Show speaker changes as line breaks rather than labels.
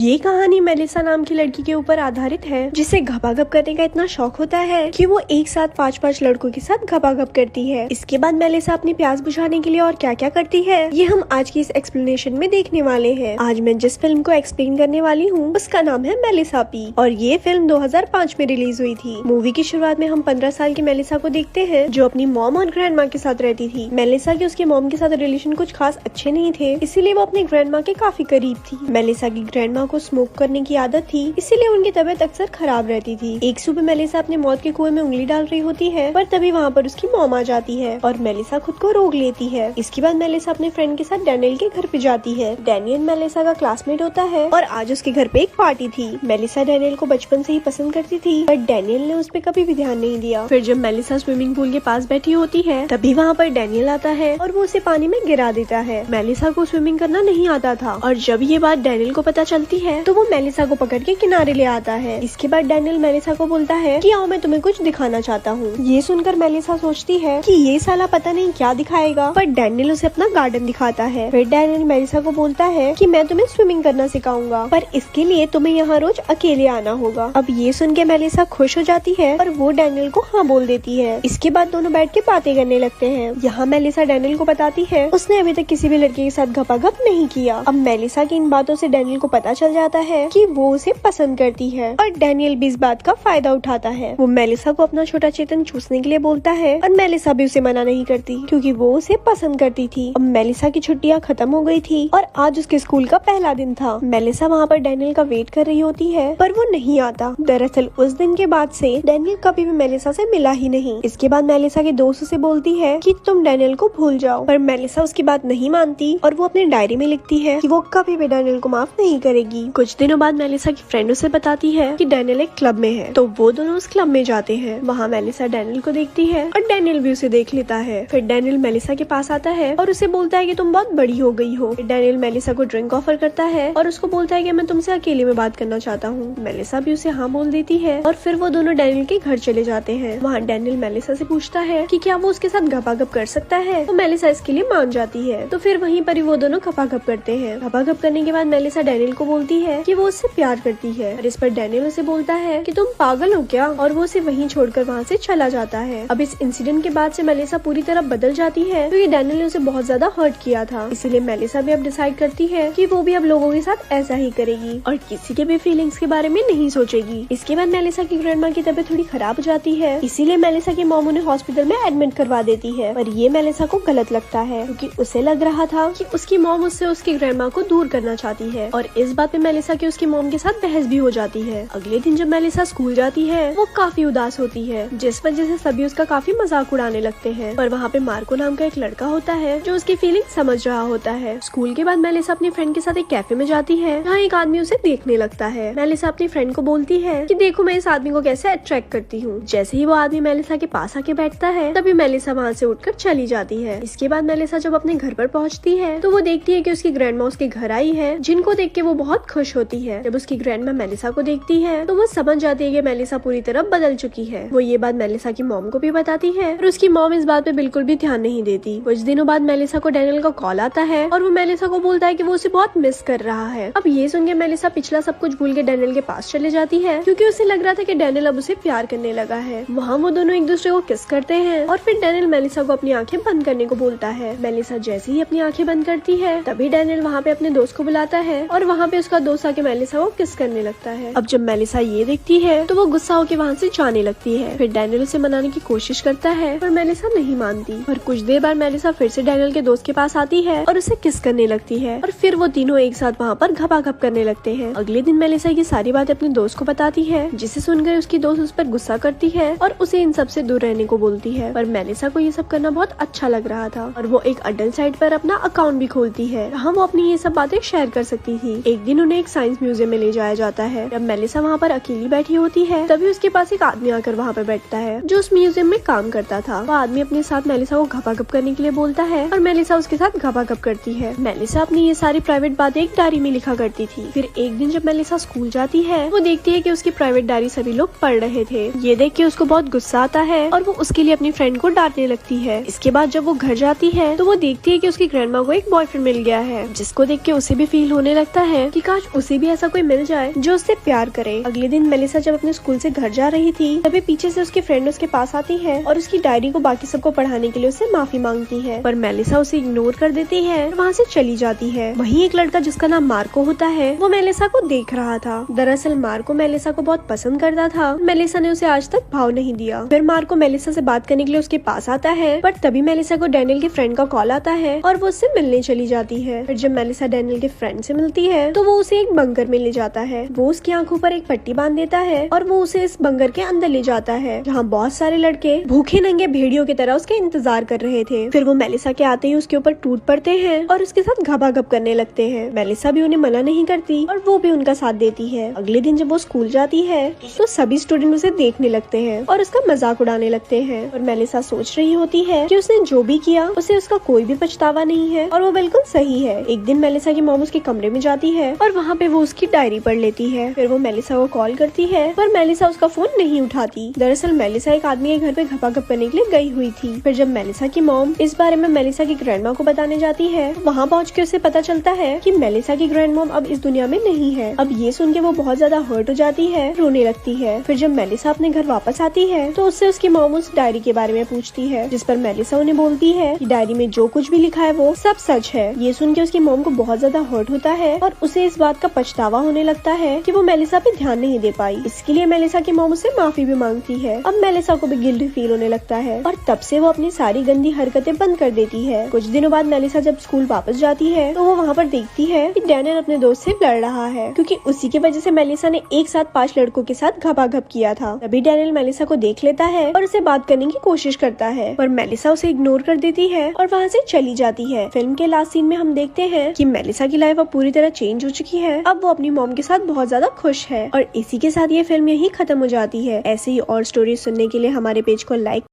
ये कहानी मेलिसा नाम की लड़की के ऊपर आधारित है जिसे घपाघप करने का इतना शौक होता है कि वो एक साथ 5-5 लड़कों के साथ घपाघप करती है। इसके बाद मेलिसा अपनी प्यास बुझाने के लिए और क्या क्या करती है ये हम आज की इस एक्सप्लेनेशन में देखने वाले हैं। आज मैं जिस फिल्म को एक्सप्लेन करने वाली हूँ उसका नाम है मेलिसा पी और ये फिल्म 2005 में रिलीज हुई थी। मूवी की शुरुआत में हम 15 साल की मेलिसा को देखते हैं जो अपनी मॉम और ग्रैंड माँ के साथ रहती थी। मेलिसा के उसके मॉम के साथ रिलेशन कुछ खास अच्छे नहीं थे, इसीलिए वो अपनी ग्रैंड माँ के काफी करीब थी। मेलिसा की ग्रैंड माँ को स्मोक करने की आदत थी, इसीलिए उनकी तबीयत अक्सर खराब रहती थी। एक सुबह मेलिसा अपने मौत के कुएं में उंगली डाल रही होती है पर तभी वहाँ पर उसकी मॉम आ जाती है और मेलिसा खुद को रोक लेती है। इसके बाद मेलिसा अपने फ्रेंड के साथ डैनियल के घर पे जाती है। डैनियल मेलिसा का क्लासमेट होता है और आज उसके घर पे एक पार्टी थी। मेलिसा डैनियल को बचपन से ही पसंद करती थी पर डैनियल ने उस पर कभी भी ध्यान नहीं दिया। फिर जब मेलिसा स्विमिंग पूल के पास बैठी होती है तभी वहाँ पर डैनियल आता है और वो उसे पानी में गिरा देता है। मेलिसा को स्विमिंग करना नहीं आता था और जब ये बात डैनियल को पता चलती है तो वो मेलिसा को पकड़ के किनारे ले आता है। इसके बाद डैनियल मेलिसा को बोलता है कि आओ मैं तुम्हें कुछ दिखाना चाहता हूँ। ये सुनकर मेलिसा सोचती है कि ये साला पता नहीं क्या दिखाएगा, पर डैनियल उसे अपना गार्डन दिखाता है। फिर डैनियल मेलिसा को बोलता है कि मैं तुम्हें स्विमिंग करना सिखाऊंगा पर इसके लिए तुम्हें यहाँ रोज अकेले आना होगा। अब ये सुन के मेलिसा खुश हो जाती है और वो डैनियल को हाँ बोल देती है। इसके बाद दोनों बैठ के बातें करने लगते हैं। यहाँ मेलिसा डैनियल को बताती है उसने अभी तक किसी भी लड़के के साथ घपाघप नहीं किया। अब मेलिसा की इन बातों से डैनियल को पता चल जाता है कि वो उसे पसंद करती है और डैनियल भी इस बात का फायदा उठाता है। वो मेलिसा को अपना छोटा चेतन चूसने के लिए बोलता है और मेलिसा भी उसे मना नहीं करती क्योंकि वो उसे पसंद करती थी। अब मेलिसा की छुट्टियां खत्म हो गई थी और आज उसके स्कूल का पहला दिन था। मेलिसा वहाँ पर डैनियल का वेट कर रही होती है पर वो नहीं आता। दरअसल उस दिन के बाद से डैनियल कभी भी मेलिसा से मिला ही नहीं। इसके बाद मेलिसा के दोस्त उसे बोलती है कि तुम डैनियल को भूल जाओ, पर मेलिसा उसकी बात नहीं मानती और वो अपनी डायरी में लिखती है कि वो कभी भी डैनियल को माफ नहीं करेगी। कुछ दिनों बाद मेलिसा की फ्रेंड उसे बताती है कि डैनियल एक क्लब में है, तो वो दोनों उस क्लब में जाते हैं। वहाँ मेलिसा डैनियल को देखती है और डैनियल भी उसे देख लेता है। फिर डैनियल मेलिसा के पास आता है और उसे बोलता है कि तुम बहुत बड़ी हो गई हो। डैनियल मेलिसा को ड्रिंक ऑफर करता है और उसको बोलता है कि मैं तुमसे अकेले में बात करना चाहता हूँ। मेलिसा भी उसे हाँ बोल देती है और फिर वो दोनों डैनियल के घर चले जाते हैं। वहाँ डैनियल मेलिसा से पूछता है कि क्या वो उसके साथ घपाघप कर सकता है, तो मेलिसा इसके लिए मान जाती है। तो फिर वहीं पर ही वो दोनों घपाघप करते हैं। घपाघप करने के बाद मेलिसा डैनियल को बोलती है कि वो उससे प्यार करती है और इस पर डैनियल उसे बोलता है कि तुम पागल हो क्या, और वो उसे वहीं छोड़कर वहाँ से चला जाता है। अब इस इंसिडेंट के बाद से मेलिसा पूरी तरह बदल जाती है क्योंकि डैनियल ने उसे बहुत ज्यादा हर्ट किया था। इसीलिए मेलिसा भी अब डिसाइड करती है कि वो भी अब लोगों के साथ ऐसा ही करेगी और किसी के भी फीलिंग्स के बारे में नहीं सोचेगी। इसके बाद मेलिसा की ग्रैंडमा की तबीयत थोड़ी खराब हो जाती है, इसीलिए मेलिसा की मॉम उन्हें हॉस्पिटल में एडमिट करवा देती है। पर ये मेलिसा को गलत लगता है क्योंकि उसे लग रहा था कि उसकी मॉम उससे उसकी ग्रैंडमा को दूर करना चाहती है और इस बात पे मेलिसा की उसकी मॉम के साथ बहस भी हो जाती है। अगले दिन जब मेलिसा स्कूल जाती है वो काफी उदास होती है जिस वजह से सभी उसका काफी मजाक उड़ाने लगते हैं। पर वहाँ पे मार्को नाम का एक लड़का होता है जो उसकी फीलिंग समझ रहा होता है। स्कूल के बाद मेलिसा अपनी फ्रेंड के साथ एक कैफे में जाती है जहाँ एक आदमी उसे देखने लगता है। मेलिसा अपनी फ्रेंड को बोलती है कि देखो मैं इस आदमी को कैसे अट्रैक्ट करती हूँ। जैसे ही वो आदमी मेलिसा के पास आके बैठता है तभी मेलिसा वहाँ से उठकर चली जाती है। इसके बाद मेलिसा जब अपने घर पर पहुँचती है तो वो देखती है कि उसकी ग्रैंडमा उसके घर आई है, जिनको देख के वो बहुत खुश होती है। जब उसकी ग्रैंडमा मेलिसा को देखती है तो वो समझ जाती है कि मेलिसा पूरी तरह बदल चुकी है। वो ये बात मेलिसा की मॉम को भी बताती है और उसकी मॉम इस बात पे बिल्कुल भी ध्यान नहीं देती। कुछ दिनों बाद मेलिसा को डैनियल का कॉल आता है और वो मेलिसा को बोलता है कि वो उसे बहुत मिस कर रहा है। अब ये सुन के मेलिसा पिछला सब कुछ भूल के डैनियल के पास चले जाती है क्योंकि उसे लग रहा था कि डैनियल अब उसे प्यार करने लगा है। वहाँ वो दोनों एक दूसरे को किस करते हैं और फिर डैनियल मेलिसा को अपनी आंखें बंद करने को बोलता है। मेलिसा जैसे ही अपनी आंखें बंद करती है तभी डैनियल वहाँ पे अपने दोस्त को बुलाता है और वहाँ पे उसका दोस्त आके मेलिसा को किस करने लगता है। अब जब मेलिसा ये देखती है तो वो गुस्सा होकर वहाँ से जाने लगती है। फिर डैनियल उसे मनाने की कोशिश करता है पर मेलिसा नहीं मानती। और कुछ देर बाद मेलिसा फिर से डैनियल के दोस्त के पास आती है और उसे किस करने लगती है और फिर वो तीनों एक साथ वहाँ पर घपाघप करने लगते हैं। अगले दिन मेलिसा की सारी बातें अपने दोस्त को बताती है जिसे सुनकर उसकी दोस्त उस पर गुस्सा करती है और उसे इन सब से दूर रहने को बोलती है। पर मेलिसा को ये सब करना बहुत अच्छा लग रहा था और वो एक अडल्ट साइट पर अपना अकाउंट भी खोलती है जहाँ वो अपनी ये सब बातें शेयर कर सकती थी। एक दिन उन्हें एक साइंस म्यूजियम में ले जाया जाता है। जब मेलिसा वहाँ पर अकेली बैठी होती है तभी उसके पास एक आदमी आकर वहाँ पर बैठता है जो उस म्यूजियम में काम करता था। वो आदमी अपने साथ मेलिसा को घपाघप करने के लिए बोलता है और मेलिसा उसके साथ घपाघप करती है। मेलिसा अपनी ये सारी प्राइवेट बातें एक डायरी में लिखा करती थी। फिर एक दिन जब मेलिसा स्कूल जाती है वो देखती है कि उसकी प्राइवेट डायरी सभी लोग पढ़ रहे थे। ये देख के उसको बहुत गुस्सा आता है और वो उसके लिए अपनी फ्रेंड को डांटने लगती है। इसके बाद जब वो घर जाती है तो वो देखती है कि उसकी ग्रैंडमा को एक बॉयफ्रेंड मिल गया है, जिसको देख के उसे भी फील होने लगता है कि काश उसे भी ऐसा कोई मिल जाए जो उससे प्यार करे। अगले दिन मेलिसा जब अपने स्कूल से घर जा रही थी तभी पीछे से उसकी फ्रेंड उसके पास आती है और उसकी डायरी को बाकी सबको पढ़ाने के लिए उससे माफी मांगती है, पर मेलिसा उसे इग्नोर कर देती है और वहाँ से चली जाती है। वहीं एक लड़का जिसका नाम मार्को होता है वो मेलिसा को देख रहा था। दरअसल मार्को मेलिसा को बहुत पसंद करता था, मेलिसा ने उसे आज तक भाव नहीं दिया। फिर मार्को मेलिसा से बात करने के लिए उसके पास आता है, पर तभी मेलिसा को डैनियल के फ्रेंड का कॉल आता है और वो उससे मिलने चली जाती है। फिर जब मेलिसा डैनियल के फ्रेंड से मिलती है तो वो उसे एक बंकर में ले जाता है। वो उसकी आंखों पर एक पट्टी बांध देता है और वो उसे इस बंकर के अंदर ले जाता है जहाँ बहुत सारे लड़के भूखे नंगे भेड़ियों की तरह उसके इंतजार कर रहे थे। फिर वो मेलिसा के आते ही उसके ऊपर टूट पड़ते हैं और उसके साथ घबाघब करने लगते हैं। मेलिसा भी उन्हें मना नहीं करती और वो भी उनका साथ देती है। अगले दिन जब वो स्कूल जाती है तो सभी स्टूडेंट उसे देखने लगते हैं और उसका मजाक उड़ाने लगते हैं और मेलिसा सोच रही होती है कि उसने जो भी किया उसे उसका कोई भी पछतावा नहीं है और वो बिल्कुल सही है। एक दिन मेलिसा की मॉम उसके कमरे में जाती है और वहाँ पे वो उसकी डायरी पढ़ लेती है। फिर वो मेलिसा को कॉल करती है पर मेलिसा उसका फोन नहीं उठाती। दरअसल मेलिसा एक आदमी के घर पे घपाघप करने के लिए गई हुई थी। फिर जब मेलिसा की मॉम इस बारे में मेलिसा की ग्रैंडमा को बताने जाती है, वहाँ पहुँच के उसे पता चलता है कि मेलिसा की ग्रैंड मॉम अब इस दुनिया में नहीं है। अब ये सुन के वो बहुत ज्यादा हर्ट हो जाती है, रोने लगती है। फिर जब मेलिसा अपने घर वापस आती है तो उससे उसकी मॉम उस डायरी के बारे में पूछती है, जिस पर मेलिसा उन्हें बोलती है कि डायरी में जो कुछ भी लिखा है वो सब सच है। ये सुन के उसकी मॉम को बहुत ज्यादा हर्ट होता है और उसे इस बात का पछतावा होने लगता है कि वो मेलिसा पे ध्यान नहीं दे पाई। इसके लिए मेलिसा की मॉम उससे माफी भी मांगती है। अब मेलिसा को भी गिल्ट फील होने लगता है और तब से वो अपनी सारी गंदी हरकतें बंद कर देती है। कुछ दिनों बाद मेलिसा जब स्कूल वापस जाती है तो वो वहाँ पर देखती है कि डैनियल अपने दोस्त से लड़ रहा है, क्योंकि उसी की वजह से मेलिसा ने एक साथ 5 लड़कों के साथ घपाघप किया था। तभी डैनियल मेलिसा को देख लेता है और उसे बात करने की कोशिश करता है, पर मेलिसा उसे इग्नोर कर देती है और वहाँ से चली जाती है। फिल्म के लास्ट सीन में हम देखते हैं कि मेलिसा की लाइफ अब पूरी तरह चेंज हो चुकी है। अब वो अपनी मॉम के साथ बहुत ज्यादा खुश है और इसी के साथ ये फिल्म यही खत्म हो जाती है। ऐसे ही और स्टोरी सुनने के लिए हमारे पेज को लाइक